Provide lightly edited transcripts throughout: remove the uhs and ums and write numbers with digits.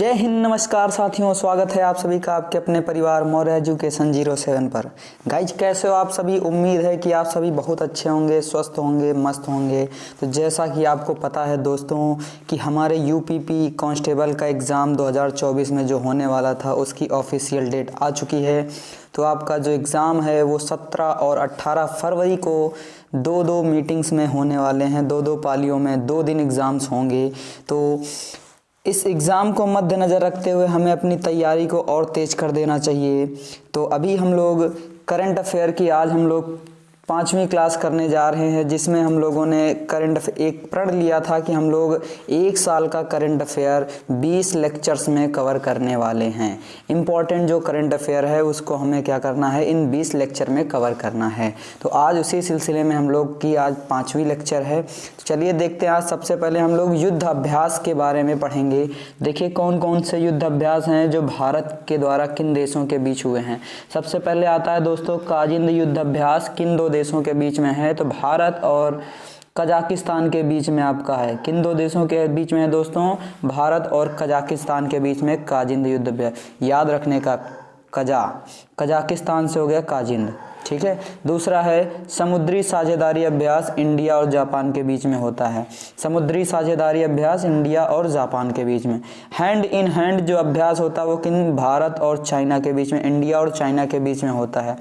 जय हिंद, नमस्कार साथियों, स्वागत है आप सभी का आपके अपने परिवार मौर्य एजुकेशन 07 पर। गाइज कैसे हो आप सभी? उम्मीद है कि आप सभी बहुत अच्छे होंगे, स्वस्थ होंगे, मस्त होंगे। तो जैसा कि आपको पता है दोस्तों कि हमारे यूपीपी कांस्टेबल का एग्ज़ाम 2024 में जो होने वाला था उसकी ऑफिशियल डेट आ चुकी है। तो आपका जो एग्ज़ाम है वो 17 और 18 फरवरी को दो मीटिंग्स में होने वाले हैं, दो पालियों में 2 दिन एग्ज़ाम्स होंगे। तो इस एग्ज़ाम को मद्देनज़र रखते हुए हमें अपनी तैयारी को और तेज़ कर देना चाहिए। तो अभी हम लोग करंट अफेयर की आज हम लोग 5वीं क्लास करने जा रहे हैं, जिसमें हम लोगों ने एक प्रण लिया था कि हम लोग 1 साल का करंट अफेयर 20 लेक्चर्स में कवर करने वाले हैं। इम्पॉर्टेंट जो करंट अफेयर है उसको हमें क्या करना है, इन 20 लेक्चर में कवर करना है। तो आज उसी सिलसिले में हम लोग की आज 5वीं लेक्चर है। तो चलिए देखते हैं। आज सबसे पहले हम लोग युद्ध अभ्यास के बारे में पढ़ेंगे। देखिए कौन कौन से युद्ध अभ्यास हैं जो भारत के द्वारा किन देशों के बीच हुए हैं। सबसे पहले आता है दोस्तों काजिंद युद्ध अभ्यास। किन 2 देशों के बीच में है? तो भारत और कजाकिस्तान के बीच में आपका है। किन 2 देशों के बीच में है दोस्तों? भारत और कजाकिस्तान के बीच में काजिंद युद्ध अभ्यास। याद रखने का, कजाकिस्तान से हो गया काजिंद, ठीक है। दूसरा है समुद्री साझेदारी अभ्यास। इंडिया और जापान के बीच में होता है। समुद्री साझेदारी अभ्यास इंडिया और जापान के बीच में। हैंड इन हैंड जो अभ्यास होता है वो किन? भारत और चाइना के बीच में, इंडिया और चाइना के बीच में होता है।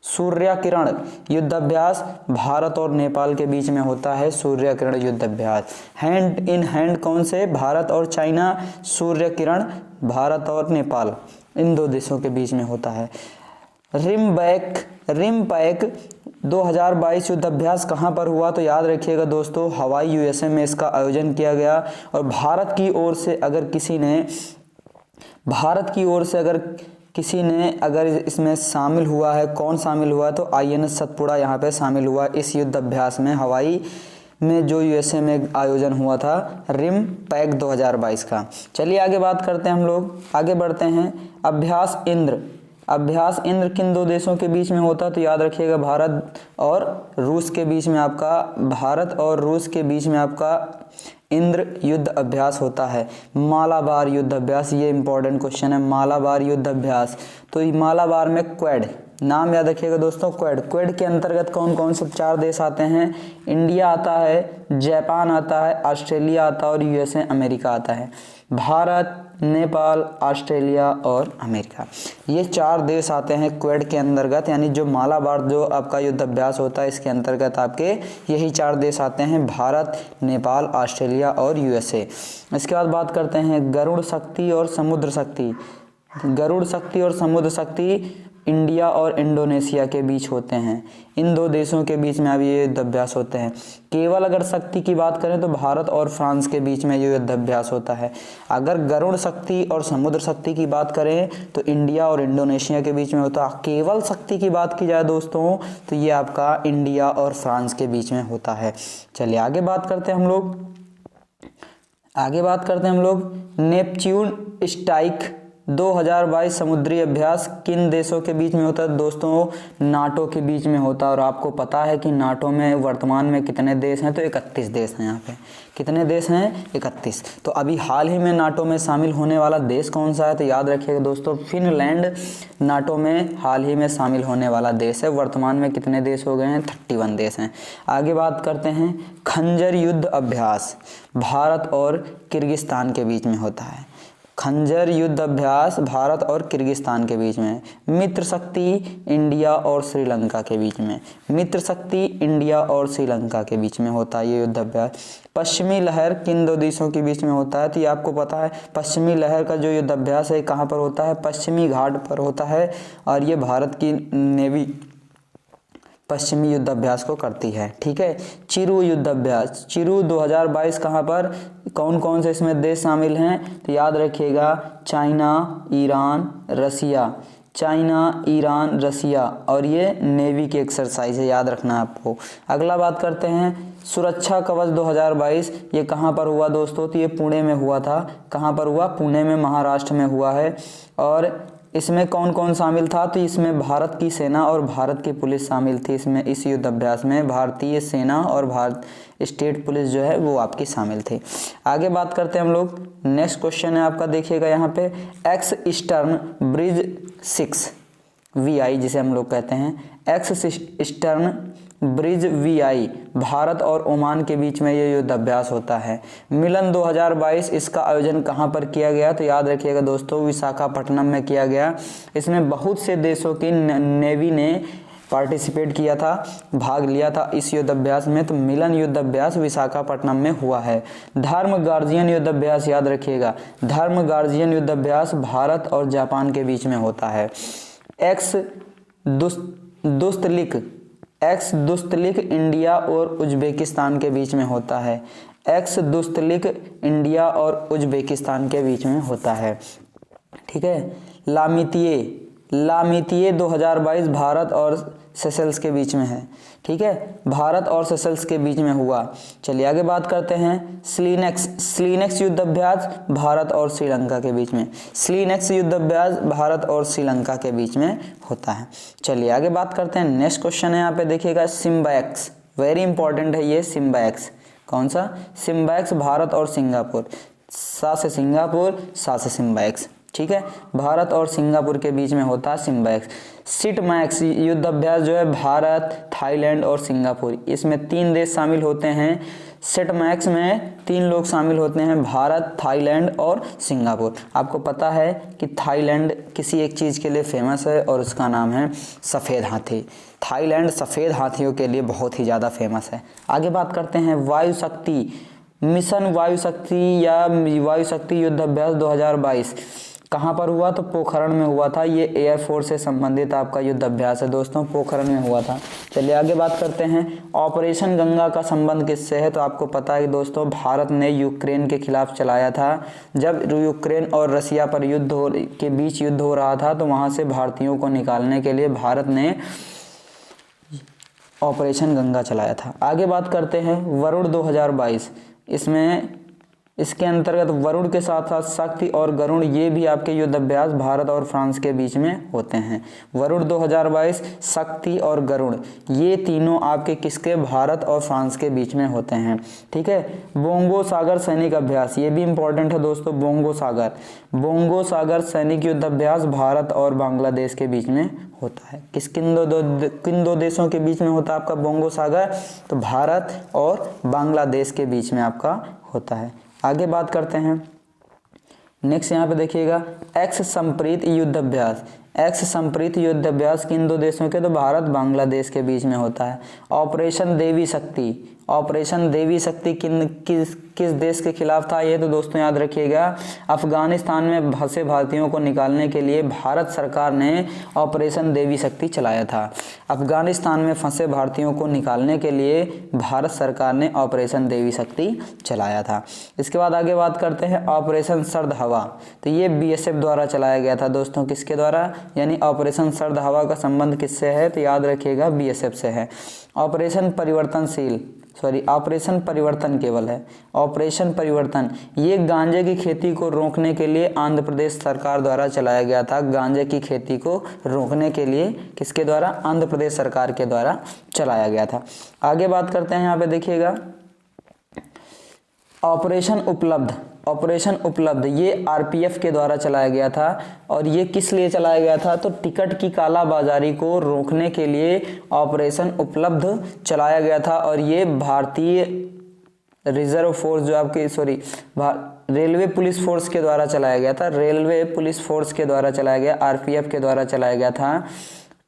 सूर्य किरण युद्ध अभ्यास भारत और नेपाल के बीच में होता है। सूर्य किरण युद्ध अभ्यास हैंड इन हैंड कौन से? भारत और चाइना। सूर्य किरण भारत और नेपाल, इन 2 देशों के बीच में होता है। रिमपैक 2022 युद्ध अभ्यास कहाँ पर हुआ? तो याद रखिएगा दोस्तों हवाई यूएसए में इसका आयोजन किया गया। और भारत की ओर से अगर इसमें शामिल हुआ है, कौन शामिल हुआ? तो आईएनएस सतपुड़ा यहाँ पे शामिल हुआ इस युद्ध अभ्यास में, हवाई में जो यूएसए में आयोजन हुआ था रिमपैक 2022 का। चलिए आगे बात करते हैं, हम लोग आगे बढ़ते हैं। अभ्यास इंद्र किन 2 देशों के बीच में होता है? तो याद रखिएगा भारत और रूस के बीच में आपका इंद्र युद्ध अभ्यास होता है। मालाबार युद्ध अभ्यास, ये इंपॉर्टेंट क्वेश्चन है। मालाबार युद्ध अभ्यास, तो मालाबार में क्वेड, नाम याद रखिएगा दोस्तों, क्वेड के अंतर्गत कौन कौन से 4 देश आते हैं? इंडिया आता है, जापान आता है, ऑस्ट्रेलिया आता है और यूएसए अमेरिका आता है। भारत, नेपाल, ऑस्ट्रेलिया और अमेरिका, ये 4 देश आते हैं क्वेड के अंतर्गत। यानी जो मालाबार जो आपका युद्ध अभ्यास होता है इसके अंतर्गत आपके यही 4 देश आते हैं, भारत, नेपाल, ऑस्ट्रेलिया और यूएसए। इसके बाद बात करते हैं गरुड़ शक्ति और समुद्र शक्ति। गरुड़ शक्ति और समुद्र शक्ति इंडिया और इंडोनेशिया के बीच होते हैं। इन 2 देशों के बीच में अब ये युद्ध अभ्यास होते हैं। केवल अगर शक्ति की बात करें तो भारत और फ्रांस के बीच में ये युद्ध अभ्यास होता है। अगर गरुड़ शक्ति और समुद्र शक्ति की बात करें तो इंडिया और इंडोनेशिया के बीच में होता है। केवल शक्ति की बात की जाए दोस्तों तो ये आपका इंडिया और फ्रांस के बीच में होता है। चलिए आगे बात करते हैं हम लोग नेपच्यून स्ट्राइक 2022 समुद्री अभ्यास किन देशों के बीच में होता है? दोस्तों नाटो के बीच में होता है। और आपको पता है कि नाटो में वर्तमान में कितने देश हैं? तो 31 देश हैं। यहाँ पे कितने देश हैं? 31। तो अभी हाल ही में नाटो में शामिल होने वाला देश कौन सा है? तो याद रखिएगा दोस्तों फिनलैंड नाटो में हाल ही में शामिल होने वाला देश है। वर्तमान में कितने देश हो गए हैं? 31 देश हैं। आगे बात करते हैं खंजर युद्ध अभ्यास भारत और किर्गिस्तान के बीच में होता है। खंजर युद्ध अभ्यास भारत और किर्गिस्तान के बीच में। मित्र शक्ति इंडिया और श्रीलंका के बीच में। मित्र शक्ति इंडिया और श्रीलंका के बीच में होता है ये युद्ध अभ्यास। पश्चिमी लहर किन 2 देशों के बीच में होता है? तो ये आपको पता है पश्चिमी लहर का जो युद्ध अभ्यास है कहाँ पर होता है? पश्चिमी घाट पर होता है। और ये भारत की नेवी पश्चिमी युद्ध अभ्यास को करती है, ठीक है। चिरू युद्ध अभ्यास, चिरू 2022 कहाँ पर, कौन कौन से इसमें देश शामिल हैं? तो याद रखिएगा चाइना, ईरान, रसिया और ये नेवी की एक्सरसाइज है, याद रखना है आपको। अगला बात करते हैं सुरक्षा कवच 2022, ये कहाँ पर हुआ दोस्तों? तो ये पुणे में हुआ था। कहाँ पर हुआ? पुणे में, महाराष्ट्र में हुआ है। और इसमें कौन कौन शामिल था, तो इसमें भारत की सेना और भारत की पुलिस शामिल थी। इसमें इस युद्ध अभ्यास में भारतीय सेना और भारत स्टेट पुलिस जो है वो आपकी शामिल थी। आगे बात करते हैं हम लोग। नेक्स्ट क्वेश्चन है आपका, देखिएगा यहाँ पे, एक्स ईस्टर्न ब्रिज 6 VI जिसे हम लोग कहते हैं, x eastern bridge VI Bharat और ओमान के बीच में ये युद्ध अभ्यास होता है। मिलन 2022 इसका आयोजन कहाँ पर किया गया, तो याद रखिएगा दोस्तों विशाखापट्टनम में किया गया। इसमें बहुत से देशों की नेवी ने पार्टिसिपेट किया था, भाग लिया था इस युद्ध अभ्यास में। तो मिलन युद्ध अभ्यास विशाखापट्टनम में हुआ है। धर्म गार्जियन युद्ध अभ्यास याद रखिएगा, धर्म गार्जियन युद्ध अभ्यास भारत और जापान के बीच में होता है। एक्स दुस्तलिक इंडिया और उज्बेकिस्तान के बीच में होता है। एक्स दुस्तलिक इंडिया और उज्बेकिस्तान के बीच में होता है। ठीक है। लामितिये 2022 भारत और सेशल्स के बीच में है। ठीक है, भारत और सेशल्स के बीच में हुआ। चलिए आगे बात करते हैं। स्लीनेक्स युद्ध अभ्यास भारत और श्रीलंका के बीच में, स्लीनेक्स युद्ध अभ्यास भारत और श्रीलंका के बीच में होता है। चलिए आगे बात करते हैं। नेक्स्ट क्वेश्चन है यहाँ पे देखिएगा, सिम्बाएक्स, वेरी इंपॉर्टेंट है ये सिम्बाएक्स। कौन सा? सिम्बाएक्स भारत और सिंगापुर, सा से सिंगापुर, सा से सिम्बाएक्स। ठीक है, भारत और सिंगापुर के बीच में होता है सिम्बाएक्स। सिटमैक्स युद्ध अभ्यास जो है भारत, थाईलैंड और सिंगापुर, इसमें 3 देश शामिल होते हैं। सिटमैक्स में 3 लोग शामिल होते हैं, भारत, थाईलैंड और सिंगापुर। आपको पता है कि थाईलैंड किसी एक चीज़ के लिए फेमस है और उसका नाम है सफ़ेद हाथी। थाईलैंड सफ़ेद हाथियों के लिए बहुत ही ज़्यादा फेमस है। आगे बात करते हैं वायु शक्ति मिशन, वायु शक्ति या वायु शक्ति युद्ध अभ्यास 2022 कहाँ पर हुआ, तो पोखरण में हुआ था। ये एयरफोर्स से संबंधित आपका युद्ध अभ्यास है दोस्तों, पोखरण में हुआ था। चलिए आगे बात करते हैं। ऑपरेशन गंगा का संबंध किससे है, तो आपको पता है कि दोस्तों भारत ने यूक्रेन के खिलाफ चलाया था। जब यूक्रेन और रसिया पर के बीच युद्ध हो रहा था, तो वहाँ से भारतीयों को निकालने के लिए भारत ने ऑपरेशन गंगा चलाया था। आगे बात करते हैं वरुण 2022, इसके अंतर्गत वरुण के साथ साथ शक्ति और गरुड़ ये भी आपके युद्ध अभ्यास भारत और फ्रांस के बीच में होते हैं। वरुण 2022, शक्ति और गरुड़ ये तीनों आपके किसके, भारत और फ्रांस के बीच में होते हैं। ठीक है। बोंगो सागर सैनिक अभ्यास ये भी इंपॉर्टेंट है दोस्तों, बोंगो सागर सैनिक युद्ध अभ्यास भारत और बांग्लादेश के बीच में होता है। किन दो देशों के बीच में होता है आपका बोंगो सागर, तो भारत और बांग्लादेश के बीच में आपका होता है। आगे बात करते हैं। नेक्स्ट यहाँ पे देखिएगा, एक्स संप्रीत युद्ध अभ्यास, एक्स संप्रीत युद्ध अभ्यास किन 2 देशों के, तो भारत बांग्लादेश के बीच में होता है। ऑपरेशन देवी शक्ति, ऑपरेशन देवी शक्ति किस देश के खिलाफ था, ये तो दोस्तों याद रखिएगा, अफगानिस्तान में फंसे भारतीयों को निकालने के लिए भारत सरकार ने ऑपरेशन देवी शक्ति चलाया था। अफगानिस्तान में फंसे भारतीयों को निकालने के लिए भारत सरकार ने ऑपरेशन देवी शक्ति चलाया था। इसके बाद आगे बात करते हैं ऑपरेशन सर्द हवा, तो ये BSF द्वारा चलाया गया था दोस्तों, किसके द्वारा, यानी ऑपरेशन सर्द हवा का संबंध किससे है, तो याद रखिएगा BSF से है। ऑपरेशन परिवर्तन केवल है, ऑपरेशन परिवर्तन ये गांजे की खेती को रोकने के लिए आंध्र प्रदेश सरकार द्वारा चलाया गया था। गांजे की खेती को रोकने के लिए किसके द्वारा, आंध्र प्रदेश सरकार के द्वारा चलाया गया था। आगे बात करते हैं, यहाँ पे देखिएगा ऑपरेशन उपलब्ध ये RPF के द्वारा चलाया गया था। और ये किस लिए चलाया गया था, तो टिकट की कालाबाजारी को रोकने के लिए ऑपरेशन उपलब्ध चलाया गया था। और ये भारतीय रिजर्व फोर्स जो आपकी रेलवे पुलिस फोर्स के द्वारा चलाया गया था, रेलवे पुलिस फोर्स के द्वारा चलाया गया, RPF के द्वारा चलाया गया था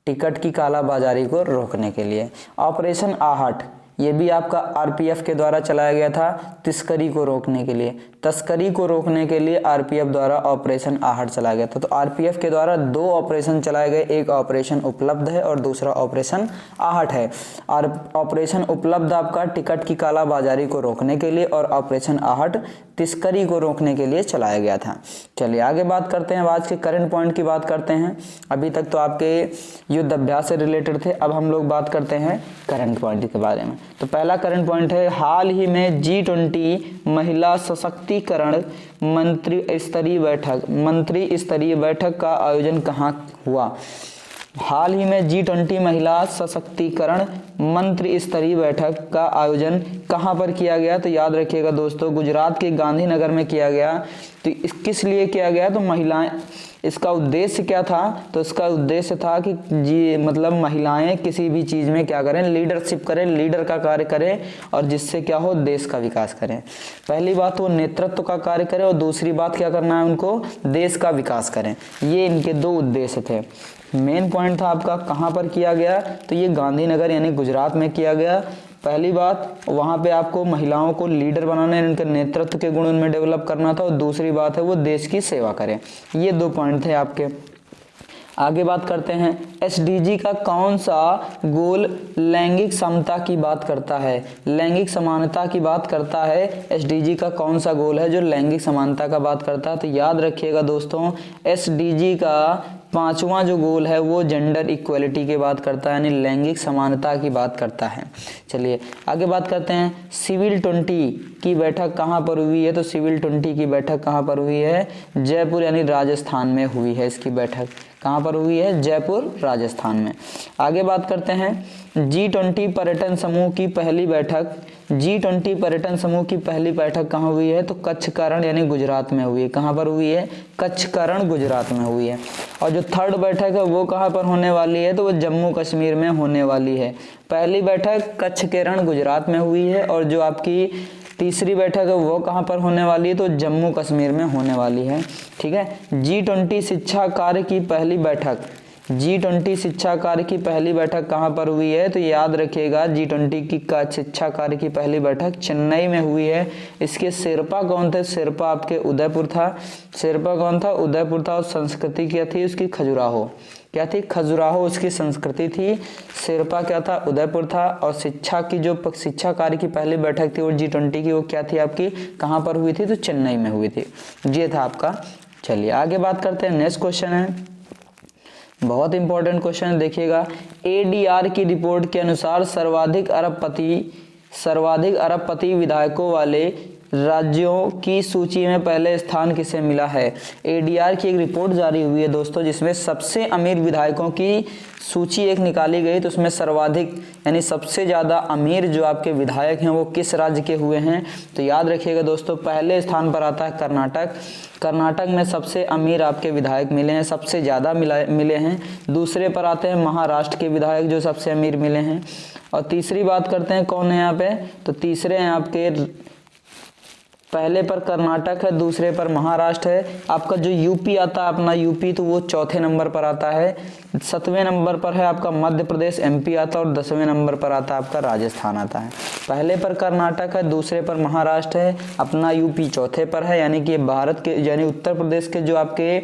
टिकट की कालाबाजारी को रोकने के लिए। ऑपरेशन आहट ये भी आपका RPF के द्वारा चलाया गया था, तस्करी को रोकने के लिए, तस्करी को रोकने के लिए RPF द्वारा ऑपरेशन आहट चलाया गया था। तो RPF के द्वारा 2 ऑपरेशन चलाए गए, एक ऑपरेशन उपलब्ध है और दूसरा ऑपरेशन आहट है। और ऑपरेशन उपलब्ध आपका टिकट की कालाबाजारी को रोकने के लिए और ऑपरेशन आहट तस्करी को रोकने के लिए चलाया गया था। चलिए आगे बात करते हैं, आज के करंट पॉइंट की बात करते हैं। अभी तक तो आपके युद्ध अभ्यास से रिलेटेड थे, अब हम लोग बात करते हैं करंट पॉइंट के बारे में। तो पहला करंट पॉइंट है, हाल ही में G20 महिला सशक्तिकरण मंत्री स्तरीय बैठक का आयोजन कहाँ हुआ। हाल ही में G20 महिला सशक्तिकरण मंत्री स्तरीय बैठक का आयोजन कहाँ पर किया गया। तो याद रखिएगा दोस्तों, गुजरात के गांधीनगर में किया गया। तो किस लिए किया गया, तो महिलाएं, इसका उद्देश्य क्या था, तो इसका उद्देश्य था कि मतलब महिलाएं किसी भी चीज़ में क्या करें, लीडरशिप करें, लीडर का कार्य करें, और जिससे क्या हो, देश का विकास करें। पहली बात वो नेतृत्व का कार्य करें, और दूसरी बात क्या करना है उनको, देश का विकास करें। ये इनके दो उद्देश्य थे। मेन पॉइंट था आपका कहाँ पर किया गया, तो ये गांधीनगर यानी गुजरात में किया गया। पहली बात, वहाँ पे आपको महिलाओं को लीडर बनाना है, इनके नेतृत्व के गुण उनमें डेवलप करना था, और दूसरी बात है वो देश की सेवा करें। ये 2 पॉइंट थे आपके। आगे बात करते हैं, SDG का कौन सा गोल लैंगिक समता की बात करता है, लैंगिक समानता की बात करता है। SDG का कौन सा गोल है जो लैंगिक समानता का बात करता है। तो याद रखिएगा दोस्तों, SDG का 5वां जो गोल है वो जेंडर इक्वलिटी की बात करता है, यानी लैंगिक समानता की बात करता है। चलिए आगे बात करते हैं, सिविल 20 की बैठक कहाँ पर हुई है। तो सिविल 20 की बैठक कहाँ पर हुई है, जयपुर यानी राजस्थान में हुई है। इसकी बैठक कहाँ पर हुई है, जयपुर राजस्थान में। आगे बात करते हैं, G20 पर्यटन समूह की पहली बैठक, G20 पर्यटन समूह की पहली बैठक कहाँ हुई है, तो कच्छकरण यानी गुजरात में हुई है। कहाँ पर हुई है, कच्छकरण गुजरात में हुई है। और जो थर्ड बैठक है वो कहाँ पर होने वाली है, तो वो जम्मू कश्मीर में होने वाली है। पहली बैठक कच्छकरण गुजरात में हुई है, और जो आपकी तीसरी बैठक है वो कहाँ पर होने वाली है, तो जम्मू कश्मीर में होने वाली है। ठीक है। G20 शिक्षा कार्य की पहली बैठक, G20 शिक्षा कार्य की पहली बैठक कहाँ पर हुई है, तो याद रखिएगा G20 की शिक्षा कार्य की पहली बैठक चेन्नई में हुई है। इसके शेरपा कौन थे, शेरपा आपके उदयपुर था। शेरपा कौन था, उदयपुर था। और संस्कृति क्या थी उसकी, खजुराहो। क्या थी, खजुराहो उसकी संस्कृति थी। शेरपा क्या था, उदयपुर था। और शिक्षा की जो शिक्षा कार्य की पहली बैठक थी और G20 की वो क्या थी आपकी, कहाँ पर हुई थी, तो चेन्नई में हुई थी। ये था आपका। चलिए आगे बात करते हैं, नेक्स्ट क्वेश्चन है, बहुत इंपॉर्टेंट क्वेश्चन है, देखिएगा। ADR की रिपोर्ट के अनुसार सर्वाधिक अरबपति विधायकों वाले राज्यों की सूची में पहले स्थान किसे मिला है। ADR की एक रिपोर्ट जारी हुई है दोस्तों, जिसमें सबसे अमीर विधायकों की सूची एक निकाली गई। तो उसमें सर्वाधिक यानी सबसे ज़्यादा अमीर जो आपके विधायक हैं वो किस राज्य के हुए हैं। तो याद रखिएगा दोस्तों, पहले स्थान पर आता है कर्नाटक। कर्नाटक में सबसे अमीर आपके विधायक मिले हैं, सबसे ज़्यादा मिले हैं। दूसरे पर आते हैं महाराष्ट्र के विधायक जो सबसे अमीर मिले हैं। और तीसरी बात करते हैं, कौन है यहाँ पे, तो तीसरे हैं आपके, पहले पर कर्नाटक है, दूसरे पर महाराष्ट्र है। आपका जो यूपी आता है अपना यूपी, तो वो चौथे नंबर पर आता है। 7वें नंबर पर है आपका मध्य प्रदेश MP आता है, और 10वें नंबर पर आता है आपका राजस्थान आता है। पहले पर कर्नाटक है, दूसरे पर महाराष्ट्र है, अपना यूपी चौथे पर है। यानी कि भारत के यानी उत्तर प्रदेश के जो आपके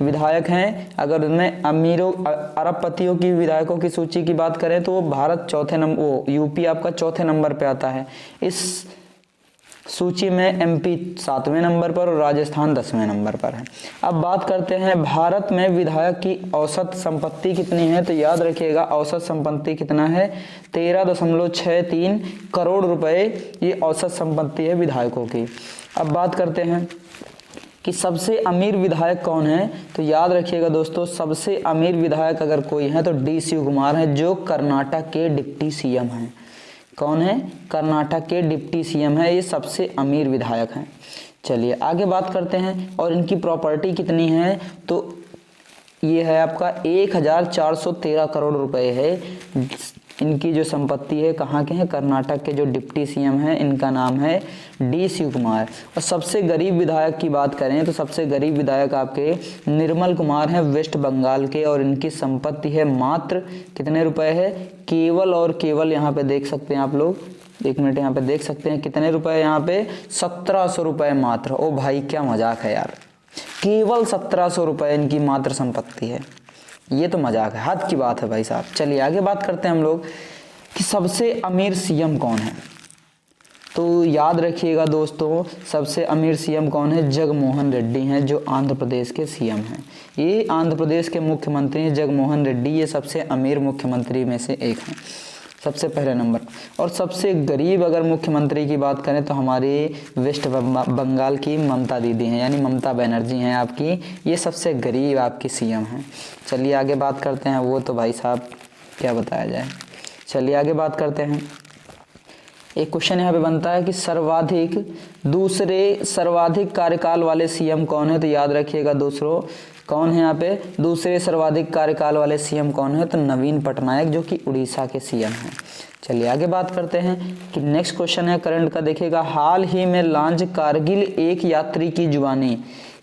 विधायक हैं, अगर उनमें अमीरों अरबपतियों की विधायकों की सूची की बात करें तो वो भारत चौथे नंबर, वो यूपी आपका चौथे नंबर पे आता है इस सूची में। MP 7वें नंबर पर और राजस्थान 10वें नंबर पर है। अब बात करते हैं भारत में विधायक की औसत संपत्ति कितनी है। तो याद रखिएगा औसत संपत्ति कितना है, 13.63 करोड़ रुपए ये औसत संपत्ति है विधायकों की। अब बात करते हैं कि सबसे अमीर विधायक कौन है। तो याद रखिएगा दोस्तों, सबसे अमीर विधायक अगर कोई है तो D शिवकुमार है, जो कर्नाटक के डिप्टी CM हैं। कौन है, कर्नाटक के डिप्टी CM है, ये सबसे अमीर विधायक हैं। चलिए आगे बात करते हैं, और इनकी प्रॉपर्टी कितनी है। तो ये है आपका 1413 करोड़ रुपए है इनकी जो संपत्ति है। कहाँ के हैं, कर्नाटक के जो डिप्टी CM है, इनका नाम है D शिवकुमार। और सबसे गरीब विधायक की बात करें तो सबसे गरीब विधायक आपके निर्मल कुमार हैं, वेस्ट बंगाल के, और इनकी संपत्ति है मात्र कितने रुपए है, केवल और केवल, यहाँ पे देख सकते हैं आप लोग, 1 मिनट यहाँ पे देख सकते हैं कितने रुपए, यहाँ पे 1700 रुपए मात्र। ओ भाई क्या मजाक है यार, केवल 1700 रुपए इनकी मात्र संपत्ति है, ये तो मजाक है, हद की बात है भाई साहब। चलिए आगे बात करते हैं हम लोग कि सबसे अमीर CM कौन है। तो याद रखिएगा दोस्तों, सबसे अमीर CM कौन है, जगमोहन रेड्डी हैं, जो आंध्र प्रदेश के CM हैं। ये आंध्र प्रदेश के मुख्यमंत्री हैं जगमोहन रेड्डी, ये सबसे अमीर मुख्यमंत्री में से एक हैं। सबसे पहले नंबर। और सबसे गरीब अगर मुख्यमंत्री की बात करें तो हमारे वेस्ट बंगाल की ममता दीदी हैं, यानी ममता बनर्जी हैं आपकी, ये सबसे गरीब आपकी सीएम हैं। चलिए आगे बात करते हैं, वो तो भाई साहब क्या बताया जाए। चलिए आगे बात करते हैं। एक क्वेश्चन यहाँ पे बनता है कि सर्वाधिक कार्यकाल वाले सीएम कौन है, तो याद रखिएगा दोस्तों कौन है यहाँ पे दूसरे सर्वाधिक कार्यकाल वाले सीएम कौन है, तो नवीन पटनायक जो कि उड़ीसा के सीएम हैं। चलिए आगे बात करते हैं कि नेक्स्ट क्वेश्चन है करंट का, देखिएगा हाल ही में लॉन्च कारगिल एक यात्री की जुबानी,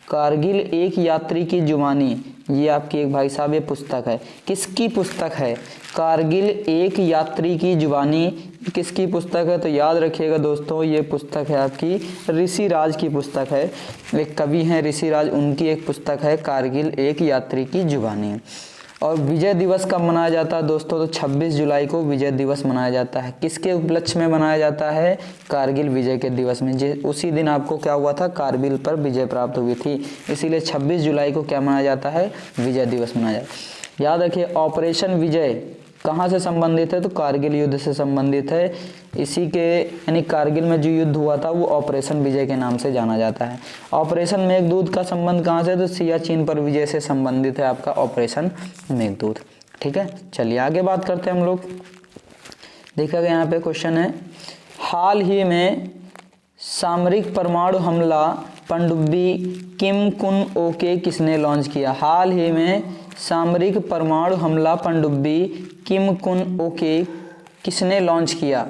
कारगिल एक यात्री की जुबानी, ये आपकी एक भाई साहब ये पुस्तक है, किसकी पुस्तक है, कारगिल एक यात्री की जुबानी किसकी पुस्तक है, तो याद रखिएगा दोस्तों ये पुस्तक है आपकी ऋषि राज की पुस्तक है, एक कवि हैं ऋषि राज, उनकी एक पुस्तक है कारगिल एक यात्री की जुबानी। और विजय दिवस कब मनाया जाता है दोस्तों, तो 26 जुलाई को विजय दिवस मनाया जाता है। किसके उपलक्ष्य में मनाया जाता है, कारगिल विजय के दिवस में, उसी दिन आपको क्या हुआ था, कारगिल पर विजय प्राप्त हुई थी, इसीलिए 26 जुलाई को क्या मनाया जाता है, विजय दिवस मनाया जाता है। याद रखिए ऑपरेशन विजय कहाँ से संबंधित है, तो कारगिल युद्ध से संबंधित है, इसी के यानी कारगिल में जो युद्ध हुआ था वो ऑपरेशन विजय के नाम से जाना जाता है। ऑपरेशन मेघदूत का संबंध कहाँ से, तो सियाचिन पर विजय से संबंधित है आपका ऑपरेशन मेघदूत। ठीक है, चलिए आगे बात करते हैं हम लोग। देखा गया यहाँ पे क्वेश्चन है, हाल ही में सामरिक परमाणु हमला पनडुब्बी किम कुन ओके किसने लॉन्च किया, हाल ही में सामरिक परमाणु हमला पनडुब्बी किम कुन ओके किसने लॉन्च किया,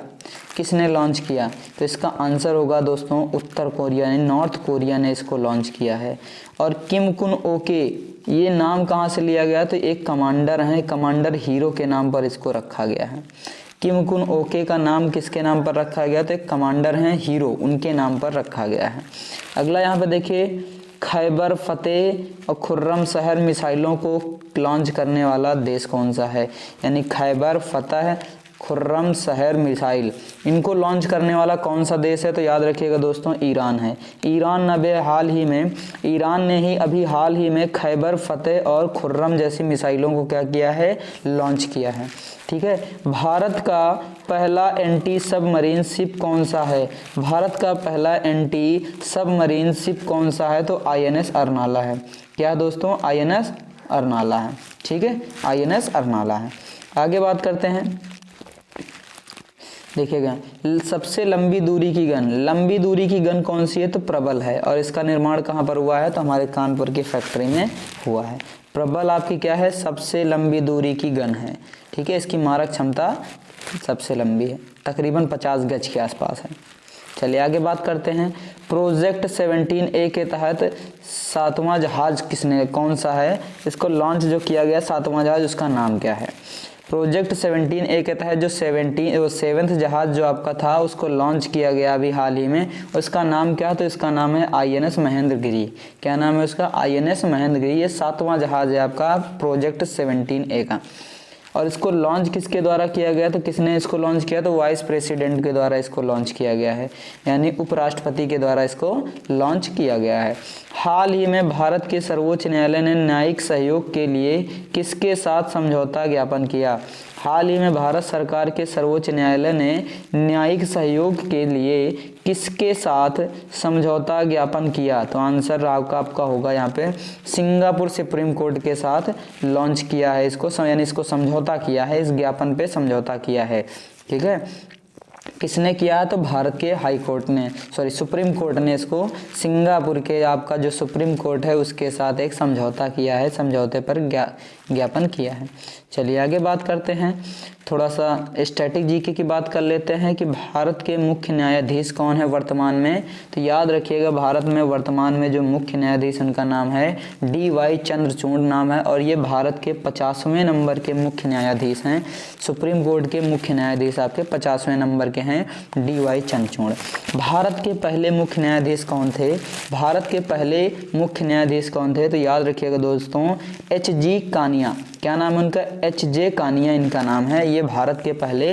किसने लॉन्च किया, तो इसका आंसर होगा दोस्तों उत्तर कोरिया यानी नॉर्थ कोरिया ने इसको लॉन्च किया है। और किम कुन ओके ये नाम कहाँ से लिया गया, तो एक कमांडर हैं, कमांडर हीरो के नाम पर इसको रखा गया है। किम कुन ओके का नाम किसके नाम पर रखा गया, तो एक कमांडर हैं हीरो, उनके नाम पर रखा गया है। अगला यहाँ पे देखिए, खैबर फतेह और खुर्रम शहर मिसाइलों को लॉन्च करने वाला देश कौन सा है, यानी खैबर फतेह खुर्रम शहर मिसाइल इनको लॉन्च करने वाला कौन सा देश है, तो याद रखिएगा दोस्तों ईरान है। ईरान ने ही अभी हाल ही में खैबर फतेह और खुर्रम जैसी मिसाइलों को क्या किया है, लॉन्च किया है। ठीक है, भारत का पहला एंटी सबमरीन शिप कौन सा है, भारत का पहला एंटी सबमरीन शिप कौन सा है, तो आईएनएस अर्नाला है। क्या दोस्तों, आईएनएस अर्नाला है। ठीक है, आईएनएस अर्नाला है। आगे बात करते हैं, देखिएगा सबसे लंबी दूरी की गन कौन सी है, तो प्रबल है, और इसका निर्माण कहाँ पर हुआ है, तो हमारे कानपुर की फैक्ट्री में हुआ है। प्रबल आपकी क्या है, सबसे लंबी दूरी की गन है। ठीक है, इसकी मारक क्षमता सबसे लंबी है, तकरीबन 50 गज के आसपास है। चलिए आगे बात करते हैं, प्रोजेक्ट 17A के तहत 7वां जहाज कौन सा है, इसको लॉन्च जो किया गया 7वां जहाज, उसका नाम क्या है। प्रोजेक्ट 17A के तहत जो 7th जहाज जो आपका था उसको लॉन्च किया गया अभी हाल ही में, उसका नाम क्या, तो इसका नाम है आईएनएस महेंद्रगिरी। क्या नाम है उसका, आईएनएस महेंद्रगिरी। ये 7वां जहाज है आपका प्रोजेक्ट 17A का। और इसको लॉन्च किसके द्वारा किया गया, तो किसने इसको लॉन्च किया, तो वाइस प्रेसिडेंट के द्वारा इसको लॉन्च किया गया है, यानी उपराष्ट्रपति के द्वारा इसको लॉन्च किया गया है। हाल ही में भारत के सर्वोच्च न्यायालय ने न्यायिक सहयोग के लिए किसके साथ समझौता ज्ञापन किया, हाल ही में भारत सरकार के सर्वोच्च न्यायालय ने न्यायिक सहयोग के लिए किसके साथ समझौता ज्ञापन किया, तो आंसर आपका होगा यहाँ पे सिंगापुर सुप्रीम कोर्ट के साथ लॉन्च किया है इसको, यानी इसको समझौता किया है, इस ज्ञापन पे समझौता किया है। ठीक है, किसने किया है, तो भारत के हाई कोर्ट ने सुप्रीम कोर्ट ने इसको सिंगापुर के आपका जो सुप्रीम कोर्ट है उसके साथ एक समझौता किया है, समझौते पर ज्ञापन किया है। चलिए आगे बात करते हैं, थोड़ा सा स्टैटिक जीके की बात कर लेते हैं कि भारत के मुख्य न्यायाधीश कौन है वर्तमान में, तो याद रखिएगा भारत में वर्तमान में जो मुख्य न्यायाधीश उनका नाम है DY चंद्रचूड़ नाम है, और ये भारत के 50वें नंबर के मुख्य न्यायाधीश हैं। सुप्रीम कोर्ट के मुख्य न्यायाधीश आपके 50वें नंबर के हैं DY चंद्रचूड़। भारत के पहले मुख्य न्यायाधीश कौन थे, भारत के पहले मुख्य न्यायाधीश कौन थे, तो याद रखिएगा दोस्तों HG कानिया। क्या नाम है उनका, HJ कानिया इनका नाम है। ये भारत के पहले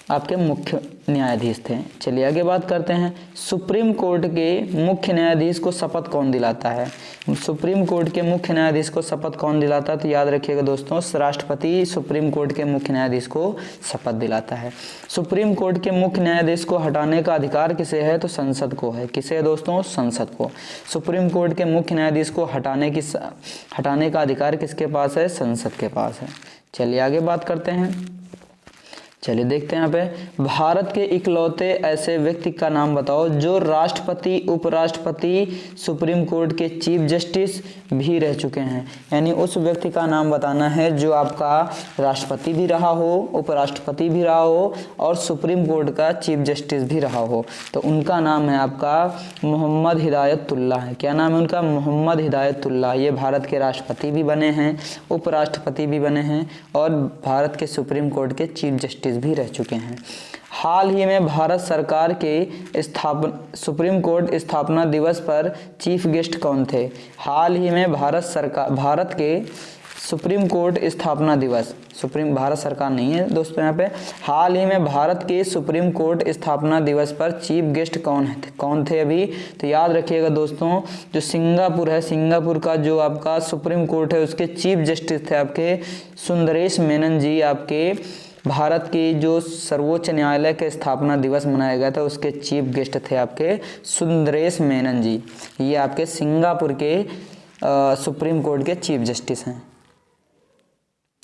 आपके मुख्य न्यायाधीश थे। चलिए आगे बात करते हैं, सुप्रीम कोर्ट के मुख्य न्यायाधीश को शपथ कौन दिलाता है? सुप्रीम कोर्ट के मुख्य न्यायाधीश को शपथ कौन दिलाता है? तो याद रखिएगा दोस्तों, राष्ट्रपति सुप्रीम कोर्ट के मुख्य न्यायाधीश को शपथ दिलाता है। सुप्रीम कोर्ट के मुख्य न्यायाधीश को हटाने का अधिकार किसे है? तो संसद को है। किसे है दोस्तों? संसद को। सुप्रीम कोर्ट के मुख्य न्यायाधीश को हटाने का अधिकार किसके पास है? संसद के पास है। चलिए आगे बात करते हैं। चलिए देखते हैं यहाँ पे, भारत के इकलौते ऐसे व्यक्ति का नाम बताओ जो राष्ट्रपति, उपराष्ट्रपति, सुप्रीम कोर्ट के चीफ जस्टिस भी रह चुके हैं। यानी उस व्यक्ति का नाम बताना है जो आपका राष्ट्रपति भी रहा हो, उपराष्ट्रपति भी रहा हो और सुप्रीम कोर्ट का चीफ जस्टिस भी रहा हो। तो उनका नाम है आपका मोहम्मद हिदायतुल्लाह है। क्या नाम है उनका? मोहम्मद हिदायतुल्लाह। ये भारत के राष्ट्रपति भी बने हैं, उपराष्ट्रपति भी बने हैं और भारत के सुप्रीम कोर्ट के चीफ जस्टिस भी रह चुके हैं। हाल ही में भारत सरकार के सुप्रीम कोर्ट स्थापना दिवस पर चीफ गेस्ट कौन थे? हाल ही में भारत के सुप्रीम कोर्ट स्थापना दिवस, भारत सरकार नहीं है दोस्तों यहाँ पे, हाल ही में भारत के सुप्रीम कोर्ट स्थापना दिवस पर चीफ गेस्ट कौन थे अभी? तो याद रखिएगा दोस्तों, जो सिंगापुर है, सिंगापुर का जो आपका सुप्रीम कोर्ट है उसके चीफ जस्टिस थे आपके सुंदरेश मेनन जी। आपके भारत की जो सर्वोच्च न्यायालय के स्थापना दिवस मनाया गया था उसके चीफ गेस्ट थे आपके सुंदरेश मेनन जी। ये आपके सिंगापुर के सुप्रीम कोर्ट के चीफ जस्टिस हैं।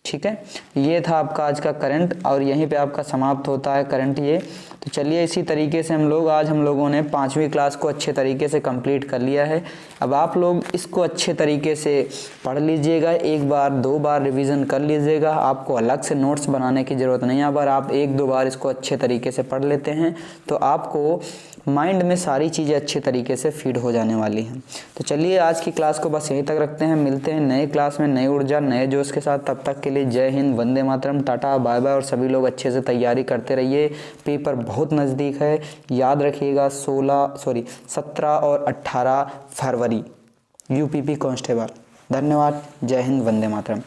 ठीक है, ये था आपका आज का करंट और यहीं पे आपका समाप्त होता है करंट ये। तो चलिए इसी तरीके से आज हम लोगों ने 5वीं क्लास को अच्छे तरीके से कंप्लीट कर लिया है। अब आप लोग इसको अच्छे तरीके से पढ़ लीजिएगा, 1 बार 2 बार रिवीजन कर लीजिएगा। आपको अलग से नोट्स बनाने की ज़रूरत नहीं है। अगर आप 1-2 बार इसको अच्छे तरीके से पढ़ लेते हैं तो आपको माइंड में सारी चीज़ें अच्छे तरीके से फीड हो जाने वाली हैं। तो चलिए आज की क्लास को बस यहीं तक रखते हैं। मिलते हैं नए क्लास में नई ऊर्जा नए जोश के साथ। तब तक के लिए जय हिंद, वंदे मातरम, टाटा, बाय बाय। और सभी लोग अच्छे से तैयारी करते रहिए, पेपर बहुत नज़दीक है। याद रखिएगा 17 और 18 फरवरी यूपीपी कांस्टेबल। धन्यवाद, जय हिंद, वंदे मातरम।